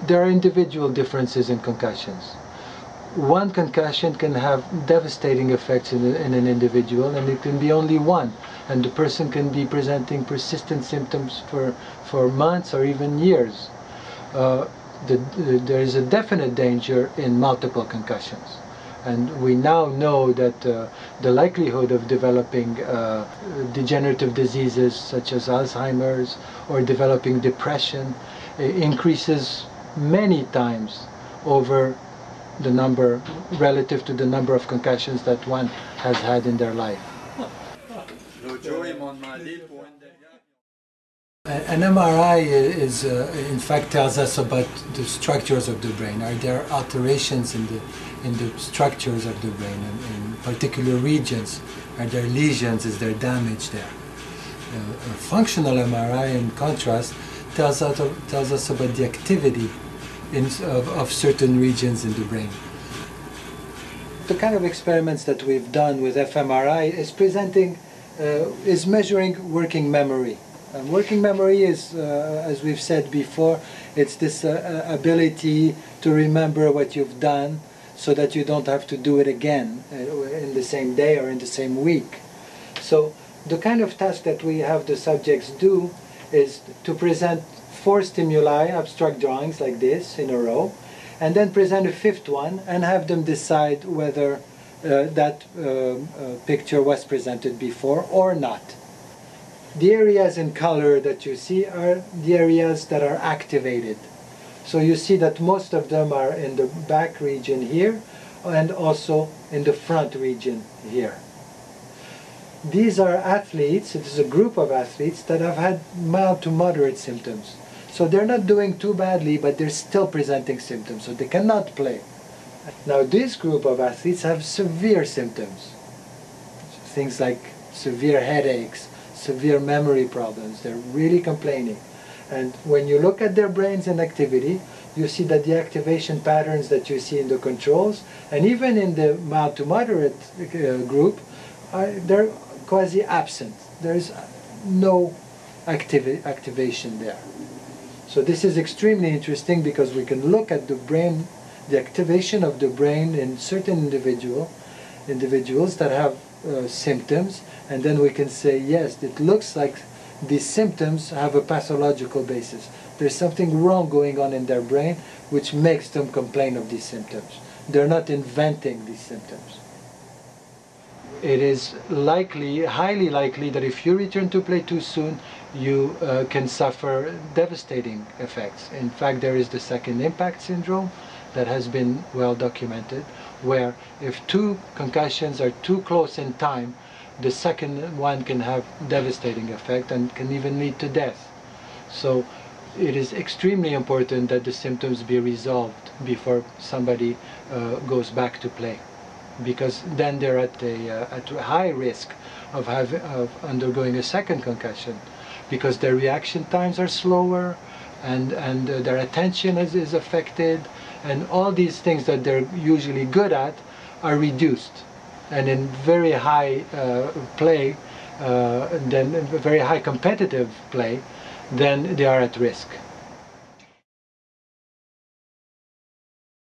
there are individual differences in concussions. One concussion can have devastating effects in an individual, and it can be only one, and the person can be presenting persistent symptoms for months or even years. There is a definite danger in multiple concussions, and we now know that the likelihood of developing degenerative diseases such as Alzheimer's or developing depression increases many times over the number relative to the number of concussions that one has had in their life. An MRI in fact tells us about the structures of the brain. Are there alterations in the structures of the brain, in particular regions? Are there lesions? Is there damage there? A functional MRI, in contrast, tells us about the activity of certain regions in the brain. The kind of experiments that we've done with fMRI is measuring working memory. And working memory is, as we've said before, it's this ability to remember what you've done so that you don't have to do it again in the same day or in the same week. So the kind of task that we have the subjects do is to present 4 stimuli, abstract drawings like this in a row, and then present a 5th one and have them decide whether that picture was presented before or not. The areas in color that you see are the areas that are activated. So you see that most of them are in the back region here and also in the front region here. These are athletes, it is a group of athletes that have had mild to moderate symptoms. So they're not doing too badly, but they're still presenting symptoms, so they cannot play. Now this group of athletes have severe symptoms. Things like severe headaches, severe memory problems. They're really complaining. And when you look at their brains in activity, you see that the activation patterns that you see in the controls, and even in the mild to moderate group, they're quasi absent. There's no activation there. So this is extremely interesting because we can look at the brain, the activation of the brain in certain individuals that have symptoms, and then we can say, yes, it looks like these symptoms have a pathological basis. There's something wrong going on in their brain which makes them complain of these symptoms. They're not inventing these symptoms. It is likely, highly likely, that if you return to play too soon, you can suffer devastating effects. In fact, there is the second impact syndrome that has been well documented, where if 2 concussions are too close in time, the second one can have devastating effect and can even lead to death. So it is extremely important that the symptoms be resolved before somebody goes back to play, because then they're at a high risk of undergoing a second concussion, because their reaction times are slower and their attention is affected, and all these things that they're usually good at are reduced. And in very high play, then very high competitive play, then they are at risk.